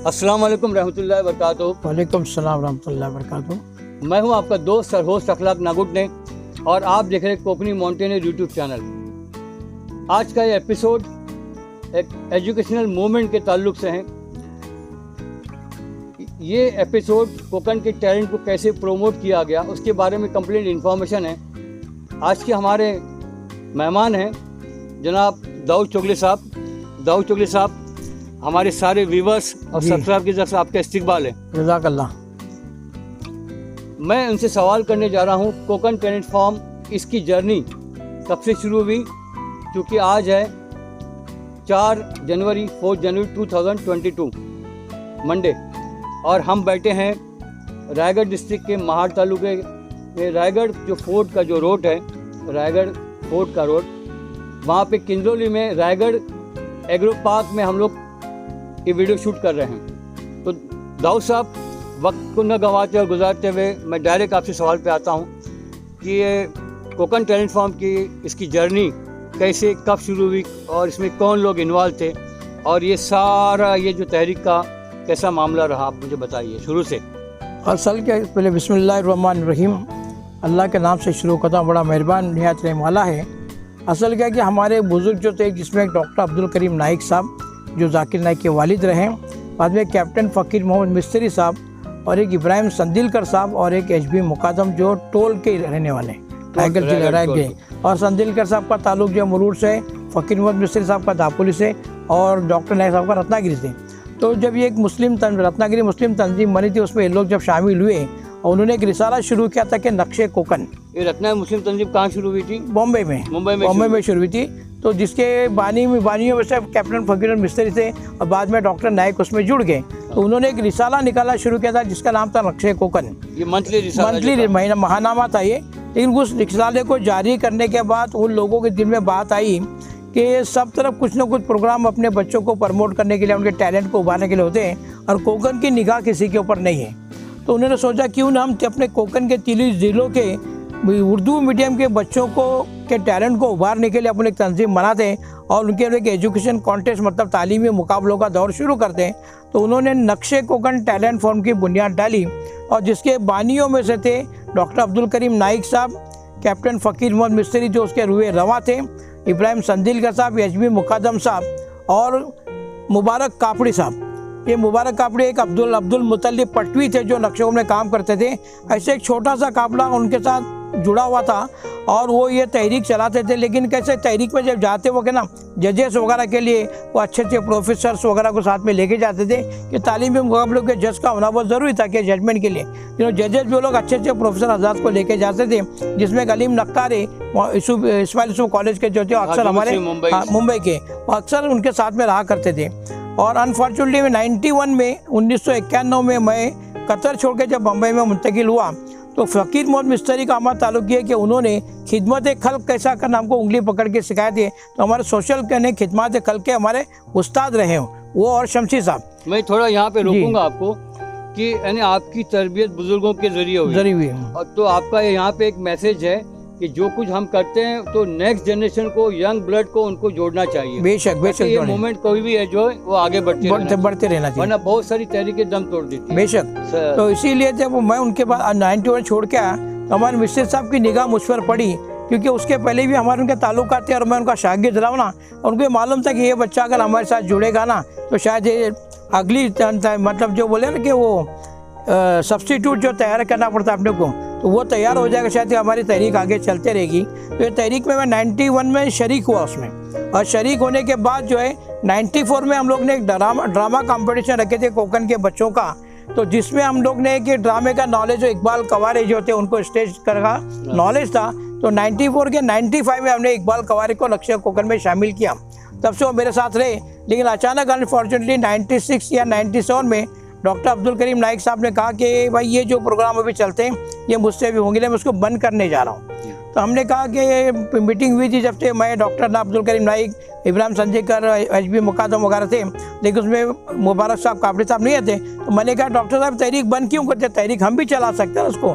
अस्सलाम वालेकुम रहमतुल्लाहि व बरकातुहू। वालेकुम सलाम रहमतुल्लाहि व बरकातुहू। मैं हूं आपका दोस्त सरहोस्ट अखलाक नागुडने और आप देख रहे हैं कोकनी माउंटेनियर यूट्यूब चैनल। आज का ये एपिसोड एक एजुकेशनल मूवमेंट के ताल्लुक से है। ये एपिसोड कोकन के टैलेंट को कैसे प्रमोट किया गया उसके बारे में कंप्लीट इन्फॉर्मेशन है। आज के हमारे मेहमान हैं जनाब दाऊद चोगले साहब। दाऊद चोगले साहब, हमारे सारे व्यूवर्स और सब्सक्राइब की तरफ से आपका इस्तकबाल है। जज़ाकल्लाह। मैं उनसे सवाल करने जा रहा हूँ कोकन टैलेंट फॉर्म, इसकी जर्नी कब से शुरू हुई, क्योंकि आज है 4 जनवरी 2022 मंडे, और हम बैठे हैं रायगढ़ डिस्ट्रिक्ट के महाड़ तालुके में। रायगढ़ जो फोर्ट का जो रोड है, रायगढ़ फोर्ट का रोड, वहाँ पे किंजरोली में रायगढ़ एग्रो पार्क में हम लोग ये वीडियो शूट कर रहे हैं। तो दाऊद साहब, वक्त को न गंवाते और गुजारते हुए मैं डायरेक्ट आपसे सवाल पे आता हूँ कि ये कोकन टैलेंट फॉर्म की इसकी जर्नी कैसे कब शुरू हुई और इसमें कौन लोग इन्वॉल्व थे, और ये सारा ये जो तहरीक का कैसा मामला रहा, आप मुझे बताइए शुरू से। असल के पहले बिस्मिल्लाहिर्रहमानिर्रहीम, अल्लाह के नाम से शुरू करता हूँ। बड़ा मेहरबान निहायत रहम वाला है। असल क्या कि हमारे बुज़ुर्ग जो थे, जिसमें एक डॉक्टर अब्दुल करीम नाइक साहब जो जाकिर नाइक के वालिद रहे, बाद में कैप्टन फ़कीर मोहम्मद मिस्त्री साहब, और एक इब्राहिम संदिलकर साहब, और एक HB मुकादम जो टोल के रहने वाले रायगढ़ जिले रायगढ़। और संदिलकर साहब का ताल्लुक जो मुरूर से, फ़कीर मोहम्मद मिस्त्री साहब का दापोली से, और डॉक्टर नाइक साहब का रत्नागिरी से। तो जब ये एक रत्नागिरी मुस्लिम तंजीम बनी थी, उसमें ये लोग जब शामिल हुए और उन्होंने एक रिसाला शुरू किया था कि नक्शे कोकन। ये रत्नागिरी मुस्लिम तंजीम कहाँ शुरू हुई थी? बॉम्बे में शुरू हुई थी। तो जिसके बानियों में से कैप्टन फ़कीर मिस्त्री थे, और बाद में डॉक्टर नाइक उसमें जुड़ गए। तो उन्होंने एक रिसाला निकाला शुरू किया था जिसका नाम था नक्शे कोकन। ये मंथली महीना महानामा था ये। लेकिन उस रिसाले को जारी करने के बाद उन लोगों के दिल में बात आई कि सब तरफ कुछ ना कुछ प्रोग्राम अपने बच्चों को प्रमोट करने के लिए, उनके टैलेंट को उभारने के लिए होते हैं, और कोकन की निगाह किसी के ऊपर नहीं है। तो उन्होंने सोचा क्यों ना हम अपने कोकन के 30 ज़िलों के उर्दू मीडियम के बच्चों को के टैलेंट को उभारने के लिए अपनी एक तंजीम बनाते हैं और उनके एक एजुकेशन कॉन्टेस्ट, मतलब तालीमी मुकाबलों का दौर शुरू करते हैं। तो उन्होंने नक्शे कोकन टैलेंट फॉर्म की बुनियाद डाली, और जिसके बानियों में से थे डॉक्टर अब्दुल करीम नाइक साहब, कैप्टन फ़कीर मोहम्मद मिस्त्री जो उसके रूए रवा थे, इब्राहिम संदिलकर साहब, HB मुकादम साहब, और मुबारक कापड़ी साहब। ये मुबारक कापड़ी एक अब्दुल मुतल्लिब पटवी थे जो नक्शों में काम करते थे। ऐसे एक छोटा सा काफिला उनके साथ जुड़ा हुआ था, और वो ये तहरीक चलाते थे। लेकिन कैसे तहरीक में जब जाते वो ना जजेस वगैरह के लिए वो अच्छे अच्छे प्रोफेसर्स वगैरह को साथ में लेके जाते थे कि तालीमी मुकाबलों के जज का होना बहुत ज़रूरी था कि जजमेंट के लिए। जजेस भी लोग अच्छे अच्छे प्रोफेसर आज़ाद को लेके जाते थे, जिसमें अलीम नक्कारी इस्माइल यूसुफ कॉलेज के जो थे अक्सर हमारे मुंबई के, अक्सर उनके साथ में रहा करते थे। और अनफॉर्चुनेटली 1991 में मैं कतर छोड़ के जब बम्बई में मुंतकिल हुआ, तो फ़कीर मोहम्मद मिस्त्री का हमारा ताल्लुक है कि उन्होंने खिदमत खल्क कैसा करना हमको उंगली पकड़ के सिखाए थे। तो हमारे सोशल के खिदमत खल्क के हमारे उस्ताद रहे हो वो, और शमशी साहब। मैं थोड़ा यहाँ पे रोकूंगा आपको कि यानी आपकी तरबियत बुजुर्गों के जरिए हुई, और तो आपका यहाँ पे एक मैसेज है कि जो कुछ हम करते हैं तो नेक्स्ट जनरेशन को, यंग ब्लड को उनको जोड़ना चाहिए। बेशक ये मूवमेंट कोई भी है जो है वो आगे बढ़ते रहना चाहिए, वरना बहुत सारी तहरीकें दम तोड़ देती है। बेशक। तो इसीलिए जब मैं उनके बाद 91 छोड़ के आया, तो हमारे मिस्त्री साहब की निगाह मुझ पर पड़ी, क्योंकि उसके पहले भी हमारे उनके ताल्लुकात थे और मैं उनका शागिर्द रहा ना। और उनको मालूम था कि ये बच्चा अगर हमारे साथ जुड़ेगा ना, तो शायद ये अगली मतलब जो बोले ना कि वो सब्स्टिट्यूट जो तैयार करना पड़ता है अपने को, तो वो तैयार हो जाएगा, शायद हमारी तहरीक आगे चलते रहेगी। तो ये तहरीक में मैं 91 में शरीक हुआ उसमें, और शरीक होने के बाद जो है 94 में हम लोग ने एक ड्रामा कंपटीशन रखे थे कोकन के बच्चों का। तो जिसमें हम लोग ने कि ड्रामे का नॉलेज, जो इकबाल कवारे जो थे उनको स्टेज का नॉलेज था, तो 94 के 95 में हमने इकबाल कवारे को नक्शे कोकन में शामिल किया। तब से वो मेरे साथ रहे। लेकिन अचानक अनफॉर्चुनेटली 96 या 97 में डॉक्टर अब्दुल करीम नाइक साहब ने कहा कि भाई ये जो प्रोग्राम अभी चलते हैं ये मुझसे भी होंगे, मैं उसको बंद करने जा रहा हूँ। तो हमने कहा कि ये मीटिंग हुई थी जब से मैं डॉक्टर अब्दुल करीम नाइक, इब्राहिम संजेकर, HB मुकादम वगैरह थे, लेकिन उसमें मुबारक साहब, काबड़ी साहब नहीं आते। तो मैंने कहा डॉक्टर साहब तहरीक बंद क्यों करते, तहरीक हम भी चला सकते हैं उसको,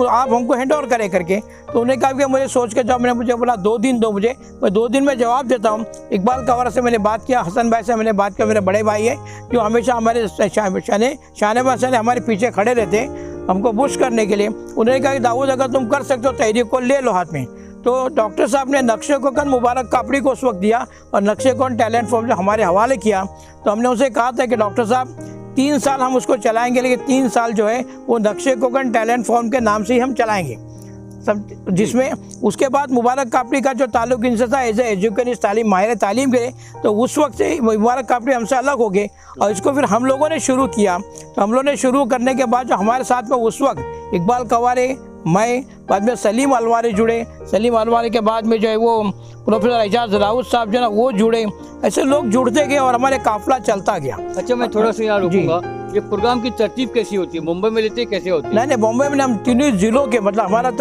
आप हमको हैंड ओवर करें करके। तो उन्होंने कहा कि मुझे सोच के जब मैंने मुझे बोला 2 दिन दो मुझे, मैं 2 दिन में जवाब देता हूँ। इकबाल कवारा से मैंने बात किया, हसन भाई से मैंने बात किया, मेरे बड़े भाई है जो हमेशा हमारे शाहनवाज से हमारे पीछे खड़े रहते हमको पुश करने के लिए। उन्होंने कहा कि दाऊद अगर तुम कर सकते हो तहरीक को ले लो हाथ में। तो डॉक्टर साहब ने नक्शे कोकन मुबारक कापड़ी को उस वक्त दिया और नक्शे कोकन टैलेंट फॉर्म जो हमारे हवाले किया। तो हमने उनसे कहा था कि डॉक्टर साहब 3 साल हम उसको चलाएंगे, लेकिन 3 साल जो है वो नक्शे कोकन टैलेंट फॉर्म के नाम से ही हम चलाएंगे सब, जिसमें उसके बाद मुबारक कापड़ी का जो ताल्लुक इनसे था एज ए एजुकेशनिस्ट, तालीम, माहिर तालीम के लिए, तो उस वक्त से मुबारक कापड़ी हमसे अलग हो गए और इसको फिर हम लोगों ने शुरू किया। तो हम लोगों ने शुरू करने के बाद जो हमारे साथ में उस वक्त इकबाल कवारे, मैं, बाद में सलीम अलवारी जुड़े, सलीम अलवारी के बाद में जो है वो प्रोफेसर एजाज राउत साहब जो ना वो जुड़े, ऐसे लोग जुड़ते गए और हमारे काफिला चलता गया। अच्छा, मैं थोड़ा सा यहाँ रुकूंगा, ये प्रोग्राम की तरतीब कैसी होती है, मुंबई में लेते कैसे होती है? नहीं, मुंबई में हम 3 जिलों के, मतलब हमारा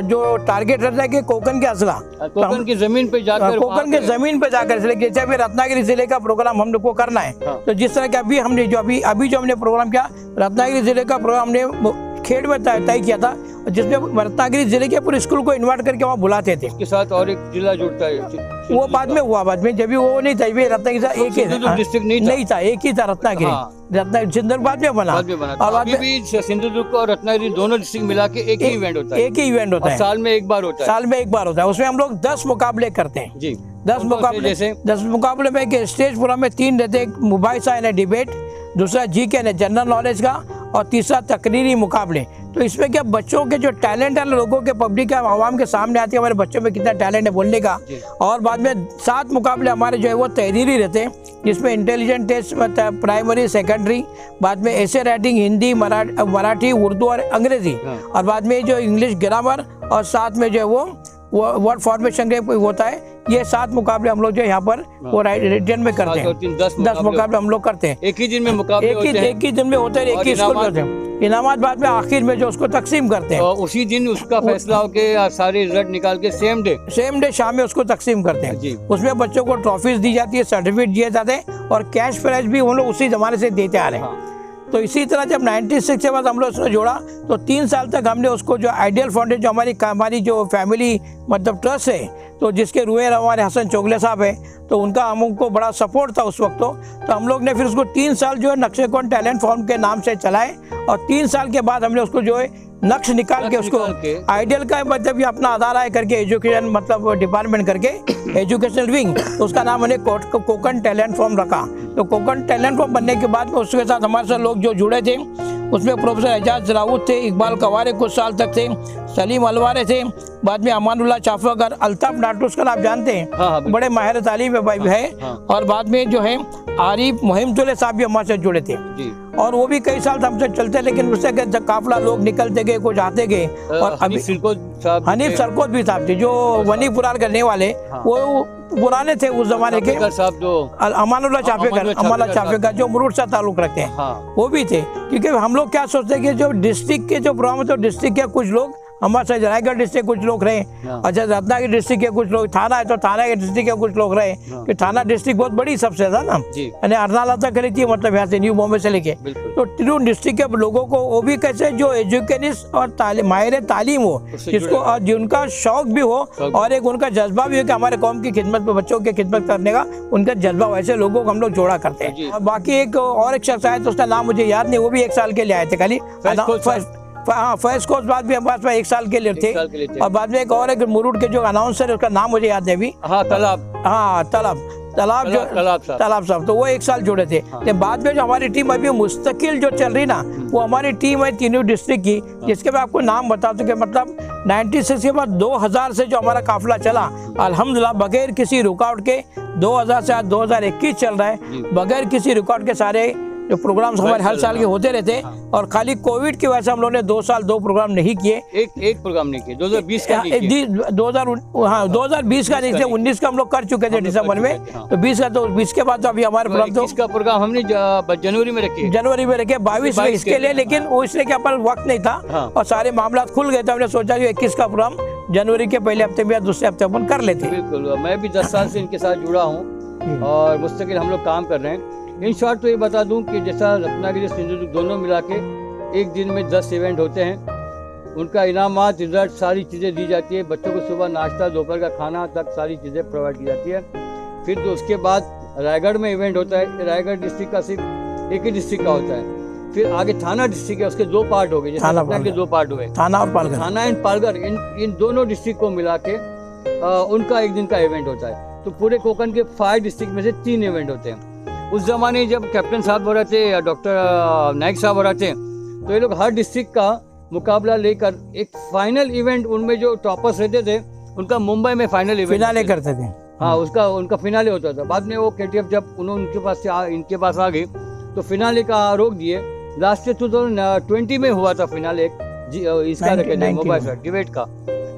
जो टारगेट रहता है कि कोकन के असला, कोकन की जमीन पे जाकर, कोकन के जमीन पे जाकर, जैसे अभी रत्नागिरी जिले का प्रोग्राम हम लोग को करना है। तो जिस तरह के अभी हमने जो हमने प्रोग्राम किया, रत्नागिरी जिले का प्रोग्राम हमने खेड़ में तय किया था, जिसमें रत्नागिरी जिले के पूरे स्कूल को इन्वाइट करके वहाँ बुलाते थे। इसके साथ और एक जिला जुड़ता है, वो बाद में हुआ, बाद में जब भी वो नहीं था, रत्नागिरी एक ही डिस्ट्रिक्ट नहीं था, एक ही था रत्नागिरी। रत्नागिरी सिंधुदुर्ग बाद में बना, और अभी भी सिंधुदुर्ग और रत्नागिरी दोनों डिस्ट्रिक्ट मिला के एक ही इवेंट होता है। एक ही इवेंट होता है, साल में एक बार होता है। साल में एक बार होता है। उसमें हम लोग 10 मुकाबले करते हैं जी। 10 मुकाबले, जैसे 10 मुकाबले में स्टेज प्रोग्राम में 3 रहते हैं, मुबाहिसा यानी डिबेट, दूसरा GK यानी जनरल नॉलेज का, और तीसरा तकरीरी मुकाबले। तो इसमें क्या बच्चों के जो टैलेंट है, लोगों के, पब्लिक के, आवाम के सामने आती है हमारे बच्चों में कितना टैलेंट है बोलने का। और बाद में 7 मुकाबले हमारे जो है वो तहरीरी रहते हैं, जिसमें इंटेलिजेंट टेस्ट, प्राइमरी, सेकेंडरी, बाद में ऐसे राइटिंग, हिंदी, मराठी, उर्दू और अंग्रेजी, और बाद में जो इंग्लिश ग्रामर, और साथ में जो है वो वर्ड फॉर्मेशन के होता है। ये 7 मुकाबले हम लोग जो यहाँ पर वो रिटर्न में करते हैं। 10 मुकाबले हम लोग करते हैं। एक ही दिन में मुकाबले एक ही दिन में होते हैं, एक ही स्कूल में होते हैं। इनामात बाद में आखिर में जो उसको तकसीम करते हैं, उसी दिन उसका फैसला होके सारे रिजल्ट निकाल के सेम डे शाम में उसको तकसीम करते हैं। उसमें बच्चों को ट्रॉफीज दी जाती है, सर्टिफिकेट दिए जाते हैं, और कैश प्राइज भी हम लोग उसी जमाने से देते आ रहे हैं। तो इसी तरह जब 96 के बाद हम लोग उसको जोड़ा, तो 3 साल तक हमने उसको जो आइडियल फाउंडेशन, जो हमारी जो फैमिली मतलब ट्रस्ट है, तो जिसके रुएर हमारे हसन चोगले साहब है, तो उनका हमको बड़ा सपोर्ट था उस वक्त। तो हम लोग ने फिर उसको 3 साल जो है नक्शे कोकन टैलेंट फॉर्म के नाम से चलाए, और 3 साल के बाद हमने उसको जो है नक्श निकाल के उसको आइडियल का मतलब ये अपना आधार आय करके एजुकेशन मतलब डिपार्टमेंट करके एजुकेशनल विंग, तो उसका नाम हमने कोकन टैलेंट फॉर्म रखा। तो कोकन टैलेंट फॉर्म बनने के बाद में उसके साथ हमारे साथ लोग जो जुड़े थे, उसमें प्रोफेसर एजाज राउत थे, इकबाल कवारे कुछ साल तक थे, सलीम अलवारे थे, बाद में अमानुल्लाह चाफागर, अल्ताफ नाटुस्कर आप जानते हैं, बड़े माहिर तालीम है, और बाद में जो है आरिफ मुहिमतुल्लाह साहब भी हमारे साथ जुड़े थे, और वो भी कई साल हमसे चलते, लेकिन उससे काफिला लोग निकलते गए, कुछ आते गए। और अभी हनीफ सरकोत भी साहब थे जो वनी पुरार करने वाले, वो पुराने थे उस जमाने के, अमानुल्लाह चाफेकर जो मुरूड से ताल्लुक रखते हैं, वो भी थे। क्योंकि हम लोग क्या सोचते हैं कि जो डिस्ट्रिक्ट के जो प्रोग्राम, तो डिस्ट्रिक्ट के कुछ लोग हमारे साथ रायगढ़ डिस्ट्रिक्ट कुछ लोग रहे, अच्छा रत्नागिरी डिस्ट्रिक्ट के कुछ लोग, थाना है तो थाना के डिस्ट्रिक्ट के कुछ लोग रहे, कि थाना डिस्ट्रिक्ट बहुत बड़ी सबसे था ना, यानी अर्नाला तक करी थी, मतलब यहाँ से न्यू बॉम्बे से लेके, तो तीनों डिस्ट्रिक्ट के लोगों को वो भी कैसे जो एजुकेशनिस्ट और माहिर तालीम हो, जिसको और जिनका शौक भी हो, और एक उनका जज्बा भी हो कि हमारे कौम की खिदमत में, बच्चों की खिदमत करने का उनका जज्बा, वैसे लोगों को हम लोग जोड़ा करते हैं। और बाकी एक और एक शख्स आया, तो उसका नाम मुझे याद नहीं, वो भी 1 साल के लिए आए थे खाली, फर्स्ट कोर्स बाद भी हमारे पास 1 साल के लिए थे, और बाद में एक और एक मुरूड के जो अनाउंसर है, उसका नाम मुझे याद है अभी, तालाब साहब, तो वो 1 साल जुड़े थे। लेकिन बाद में जो हमारी टीम अभी मुस्तकिल जो चल रही ना, वो हमारी टीम है तीनों डिस्ट्रिक्ट की, जिसके मैं आपको नाम बता दूं कि मतलब 96 के बाद 2000 से जो हमारा काफिला चला, अल्हम्दुलिल्लाह बगैर किसी रुकावट के 2000 से आज 2021 चल रहा है, बगैर किसी रुकावट के सारे जो प्रोग्राम्स हमारे हर साल के होते रहते हैं। और खाली कोविड की वजह से हम लोगों ने 2 साल 2 प्रोग्राम नहीं किए, एक प्रोग्राम नहीं किए, 2020 का 2020 का नहीं थे, 19 का हम लोग कर चुके थे दिसंबर में, तो 20 का, तो 20 के बाद तो अभी हमारे प्रोग्राम, तो इसका प्रोग्राम हमने जनवरी में रखे 22 में इसके लिए, लेकिन वो इसलिए कि अपन वक्त नहीं था और सारे मामला खुल गए, तो हमने सोचा कि 21 का प्रोग्राम जनवरी के पहले हफ्ते में या दूसरे हफ्ते अपन कर लेते हैं। बिल्कुल, मैं भी 10 साल से इनके साथ जुड़ा हूँ और मुस्तकिल हम लोग काम कर रहे हैं। इन शॉर्ट तो ये बता दूं कि जैसा रत्नागिरी सिंधुदुर्ग दोनों मिला के एक दिन में 10 इवेंट होते हैं। उनका इनामात, रिजल्ट, सारी चीज़ें दी जाती है। बच्चों को सुबह नाश्ता, दोपहर का खाना तक सारी चीज़ें प्रोवाइड की जाती है। फिर तो उसके बाद रायगढ़ में इवेंट होता है। रायगढ़ डिस्ट्रिक्ट का सिर्फ एक ही डिस्ट्रिक्ट का होता है। फिर आगे थाना डिस्ट्रिक्ट है, उसके 2 पार्ट हो गए, जैसे रत्ना के 2 पार्ट हुए, थाना और पालघर। थाना एंड पालघर, इन दोनों डिस्ट्रिक्ट को मिला के उनका एक दिन का इवेंट होता है। तो पूरे कोकण के 5 डिस्ट्रिक्ट में से 3 इवेंट होते हैं। उस जमाने जब कैप्टन साहब हो रहे थे या डॉक्टर नाइक साहब हो रहे थे, तो ये लोग हर डिस्ट्रिक्ट का मुकाबला लेकर एक फाइनल इवेंट, उनमें जो टॉपर्स रहते थे उनका मुंबई में फाइनल इवेंट फिनाले करते थे। हाँ, उनका फिनाले होता था। बाद में वो KTF जब इनके पास आ गई तो फिनाले का रोक दिए। लास्ट ईयर 2020 में हुआ था फिनाले, इसका रखे थे मोबाइल का डिबेट का।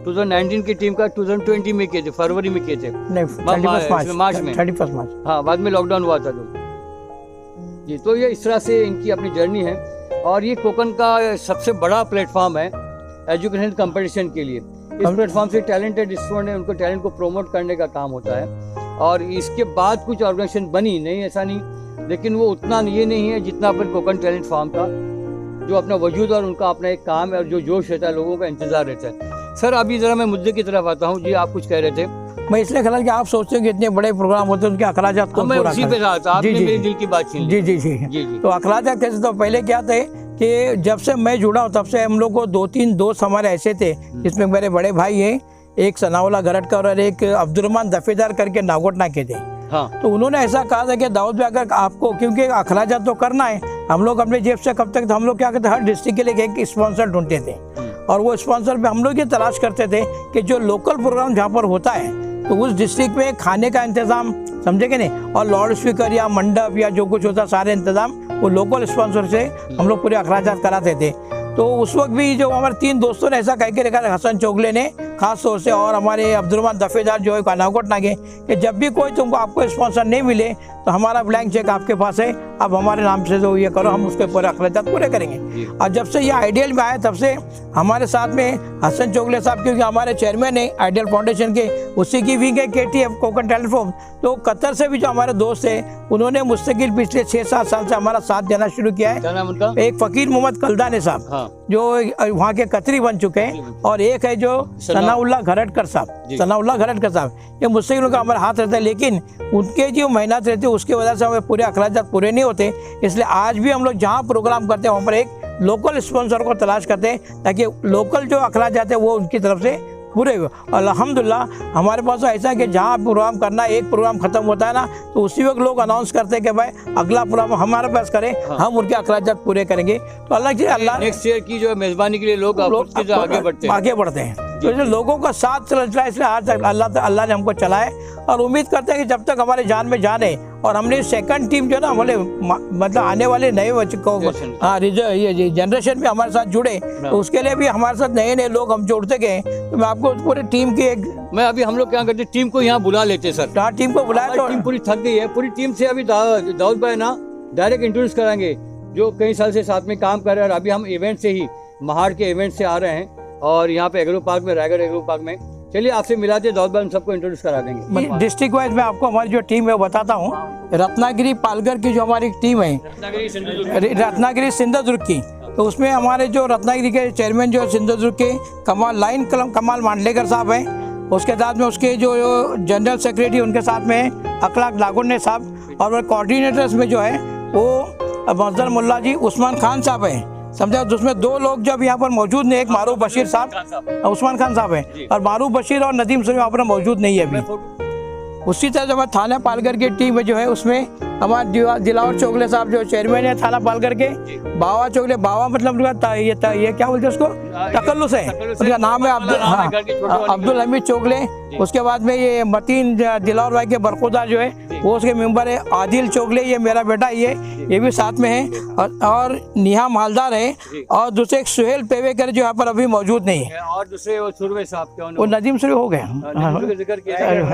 2019 की टीम का 2020 में किए थे, फरवरी में किए थे, मार्च में, 31 मार्च। हाँ, बाद में लॉकडाउन हुआ था जी। तो ये इस तरह से इनकी अपनी जर्नी है और ये कोकण का सबसे बड़ा प्लेटफॉर्म है एजुकेशन कंपटीशन के लिए। इस प्लेटफॉर्म से टैलेंटेड स्टूडेंट है, उनको टैलेंट को प्रमोट करने का काम होता है। और इसके बाद कुछ ऑर्गेनाइजेशन बनी नहीं, ऐसा नहीं, लेकिन वो उतना ये नहीं है जितना अपन कोकण टैलेंट फार्म का, जो अपना वजूद और उनका अपना एक काम है और जो जोश रहता है, लोगों का इंतजार रहता है। सर, अभी जरा मैं मुद्दे की तरफ आता हूँ जी। आप कुछ कह रहे थे। मैं इसलिए ख्याल कि आप सोचते हो कि इतने बड़े प्रोग्राम होते हैं, उनके अखराजात को मैं उसी पे रहा था, आपने मेरे दिल की बात छीन ली। जी। तो अखराजात कैसे, तो पहले क्या थे कि जब से मैं जुड़ा हूँ तब से हम लोग को 2-3 दोस्त हमारे ऐसे थे, जिसमें मेरे बड़े भाई हैं, एक सनाउल्लाह गरटकर और एक अब्दुर्रहमान दफेदार करके नागोटना के थे। हाँ। तो उन्होंने ऐसा कहा था कि दाऊद भाई, अगर आपको, क्योंकि अखराजात तो करना है, हम लोग अपने जेब से कब तक, तो हम लोग क्या करते, हर डिस्ट्रिक्ट के लिए एक स्पॉन्सर ढूंढते थे और वो स्पॉन्सर पे हम लोग ये तलाश करते थे कि जो लोकल प्रोग्राम जहाँ पर होता है तो उस डिस्ट्रिक्ट में खाने का इंतज़ाम, समझे कि नहीं, और लाउड स्पीकर या मंडप या जो कुछ होता, सारे इंतज़ाम वो लोकल स्पॉन्सर से हम लोग पूरे अखराजात कराते थे। तो उस वक्त भी जो हमारे 3 दोस्तों ने ऐसा कह के रखा, हसन चोगले ने खास तौर से और हमारे अब्दुर्रहमान दफेदार जो है नागोटना के, कि जब भी कोई तुमको आपको स्पॉन्सर नहीं मिले तो हमारा ब्लैंक चेक आपके पास है, अब हमारे नाम से जो ये करो, हम उसके पूरे अखराजात पूरे करेंगे। और जब से ये आइडियल में आया तब से हमारे साथ में हसन चोगले साहब, क्योंकि हमारे चेयरमैन है आइडियल फाउंडेशन के, उसी की विंग है KTF कोकण टैलेंट फोरम। तो कतर से भी जो हमारे दोस्त है, उन्होंने मुस्तकिल पिछले 6-7 साल से हमारा साथ देना शुरू किया है। क्या नाम उनका? एक फ़कीर मोहम्मद कलदाने साहब, हाँ, जो वहाँ के कतरी बन चुके हैं, और एक है जो सनाउल्लाह गरटकर साहब, सनाउल्लाह गरटकर साहब, ये मुझसे उनका हमारा हाथ रहता है, लेकिन उनके जो मेहनत रहती है उसकी वजह से हमें पूरे अखराजात पूरे नहीं होते। इसलिए आज भी हम लोग जहाँ प्रोग्राम करते हैं वहाँ पर एक लोकल स्पॉन्सर को तलाश करते हैं, ताकि लोकल जो अखराजात है वो उनकी तरफ से पूरे हुए। और अल्हम्दुलिल्लाह हमारे पास तो ऐसा है कि जहाँ प्रोग्राम करना है, एक प्रोग्राम खत्म होता है ना, तो उसी वक्त लोग अनाउंस करते हैं कि भाई अगला प्रोग्राम हमारे पास करें, हम उनके अखराजात पूरे करेंगे। तो अल्लाह नेक्स्ट ईयर की जो मेजबानी के लिए लोग आगे बढ़ते हैं। तो जो लोगों का साथ चल रहा है, इसलिए आज तक अल्लाह ने हमको चलाए, और उम्मीद करते हैं कि जब तक हमारे जान में जान है, और हमने सेकंड टीम जो ना हमारे मतलब आने वाले नए बच्चे को, हाँ, ये जनरेशन में हमारे साथ जुड़े, तो उसके लिए भी हमारे साथ नए लोग हम जोड़ते गए। तो मैं आपको पूरे टीम की एक, मैं अभी हम लोग क्या करते, टीम को यहाँ बुला लेते सर। हाँ, टीम को बुलाया तो टीम पूरी थक गई है। पूरी टीम से अभी दाऊद भाई ना डायरेक्ट इंट्रोड्यूस कराएंगे, जो कई साल से साथ में काम कर रहे हैं। और अभी हम इवेंट से ही, महाड़ के इवेंट से आ रहे हैं, और यहाँ पे एग्रो पार्क में, रायगढ़ एग्रो पार्क में, चलिए आपसे मिलाते, दाऊद भाई हम सबको इंट्रोड्यूस करा देंगे। डिस्ट्रिक्ट वाइज मैं आपको हमारी जो टीम है बताता हूँ। रत्नागिरी पालघर की जो हमारी टीम है, रत्नागिरी सिंधुदुर्ग की, तो उसमें हमारे जो रत्नागिरी के चेयरमैन जो सिंधुदुर्ग के कमाल मांडलेकर साहब हैं, उसके साथ में उसके जो जनरल सेक्रेटरी उनके साथ में अखलाक लागुन्ने साहब, और कोऑर्डिनेटर्स में जो है वो मजदर मुल्ला जी, उस्मान खान साहब हैं, समझा। उसमें 2 लोग जब यहाँ पर मौजूद नहीं, एक मारूफ बशीर साहब, उस्मान खान साहब हैं, और मारूफ बशीर और नदीम शरीफ यहाँ पर मौजूद नहीं है अभी। उसी तरह जब थाना पालघर की टीम है जो है, उसमें हमारे दिलावर चोगले साहब जो चेयरमैन है थाना पालघर के, बावा चोगले, बावा मतलब ये क्या बोलते हैं उसको, तकल्लुस है, उनका नाम है अब्दुल हमीद चोगले। उसके बाद में ये मतीन दिलावर भाई के बरखुदा जो है वो उसके मेंबर है, आदिल चोगले, ये मेरा बेटा, ये भी साथ में है, और निहा मालदार है, और दूसरे एक सुहेल पेवेकर जो यहाँ पर अभी मौजूद नहीं है, और दूसरे वो सुरवे साहब, वो नदीम शरीफ हो गए,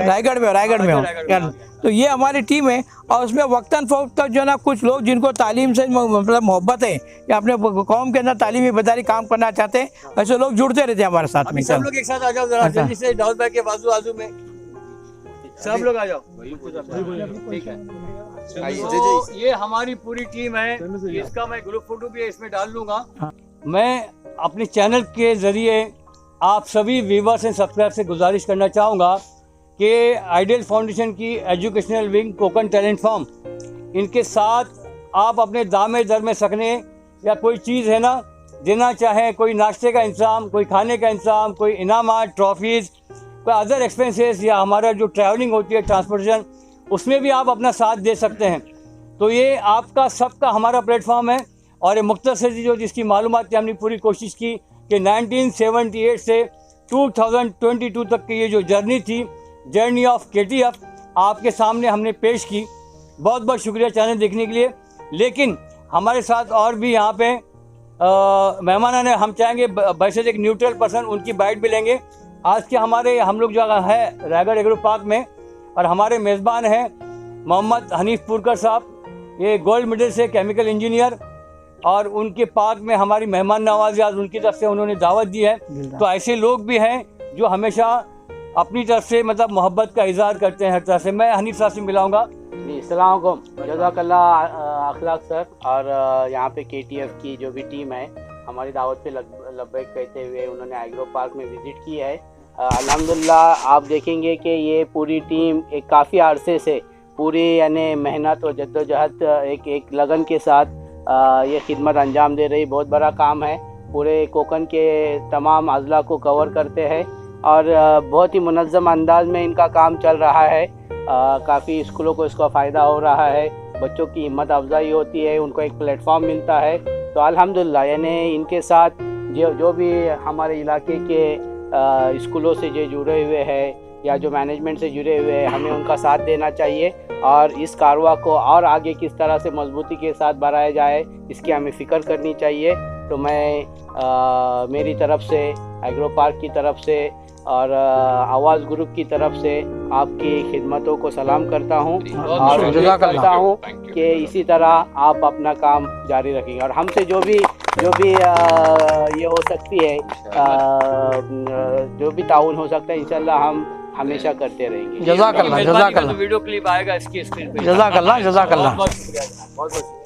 रायगढ़ में हो। तो ये हमारी टीम है, और उसमें वक्तन फ़वक्त जो है ना कुछ लोग जिनको तालीम से मतलब मोहब्बत है या अपने कौम के अंदर तालीमी बेदारी काम करना चाहते हैं, ऐसे लोग जुड़ते रहते हैं हमारे साथ में। अभी सब लोग एक साथ आ जाओ जरा अच्छा। जल्दी से, दाऊद भाई के बाजू बाजू में सब लोग आ जाओ। ठीक है, तो ये हमारी पूरी टीम है, इसका मैं ग्रुप फोटो भी इसमें डाल लूंगा। मैं अपने चैनल के जरिए आप सभी व्यूअर्स एंड सब्सक्राइबर से गुजारिश करना चाहूँगा कि आइडियल फाउंडेशन की educational wing Kokan talent form, इनके साथ आप अपने दामे दर में सकने या कोई चीज़ है ना देना चाहें, कोई नाश्ते का इंतज़ाम, कोई खाने का इंतज़ाम, कोई इनामात, ट्रॉफीज़, कोई अदर एक्सपेंसेस या हमारा जो ट्रैवलिंग होती है ट्रांसपोर्टेशन, उसमें भी आप अपना साथ दे सकते हैं। तो ये आपका सबका हमारा प्लेटफॉर्म है। और ये मुख्तसर जो जिसकी मालूमात की हमने पूरी कोशिश की कि 1978 से 2022 तक की ये जो जर्नी थी, जर्नी ऑफ KTF, आपके सामने हमने पेश की। बहुत बहुत शुक्रिया चैनल देखने के लिए। लेकिन हमारे साथ और भी यहाँ पे मेहमान ने, हम चाहेंगे वैसे एक न्यूट्रल पर्सन, उनकी बाइट भी लेंगे। आज के हम लोग जो है रायगढ़ एग्रो पार्क में, और हमारे मेज़बान हैं मोहम्मद हनीफ पुरकर साहब, ये गोल्ड मेडल से केमिकल इंजीनियर, और उनके पार्क में हमारी मेहमान नवाज़ी आज उनकी तरफ से उन्होंने दावत दी है। तो ऐसे लोग भी हैं जो हमेशा अपनी तरफ से मतलब मोहब्बत का इजहार करते हैं हर तरह से। मैं हनीफ साहब से मिलाऊंगा जी। अस्सलाम वालेकुम, जज़ाकल्लाह अखलाक सर। और यहाँ पे KTF की जो भी टीम है, हमारी दावत पे लब्बैक कहते हुए उन्होंने एग्रो पार्क में विज़िट की है। अल्हम्दुलिल्लाह आप देखेंगे कि ये पूरी टीम एक काफ़ी अरसे से पूरी यानी मेहनत और जद्दोजहद एक लगन के साथ ये खिदमत अंजाम दे रही। बहुत बड़ा काम है, पूरे कोकन के तमाम अज़ला को कवर करते हैं और बहुत ही मुनज़्ज़म अंदाज में इनका काम चल रहा है। काफ़ी स्कूलों को इसका फ़ायदा हो रहा है, बच्चों की हिम्मत अफजाई होती है, उनको एक प्लेटफॉर्म मिलता है। तो अल्हम्दुलिल्लाह यानी इनके साथ जो भी हमारे इलाके के स्कूलों से जो जुड़े हुए हैं या जो मैनेजमेंट से जुड़े हुए हैं, हमें उनका साथ देना चाहिए और इस कारवा को और आगे किस तरह से मजबूती के साथ बढ़ाया जाए, इसकी हमें फ़िक्र करनी चाहिए। तो मैं मेरी तरफ से, एग्रो पार्क की तरफ से और आवाज़ ग्रुप की तरफ से आपकी खिदमतों को सलाम करता हूँ और उम्मीद करता हूँ कि इसी तरह आप अपना काम जारी रखेंगे और हमसे जो भी ये हो सकती है, जो भी ताउन हो सकता है, इंशाल्लाह हम हमेशा करते रहेंगे। जज़ाकल्लाह, जज़ाकल्लाह। वीडियो क्लिप आएगा इसकी स्क्रीन पे। जज़ाकल्लाह, जज़ाकल्लाह। बहुत शुक्रिया, बहुत बहुत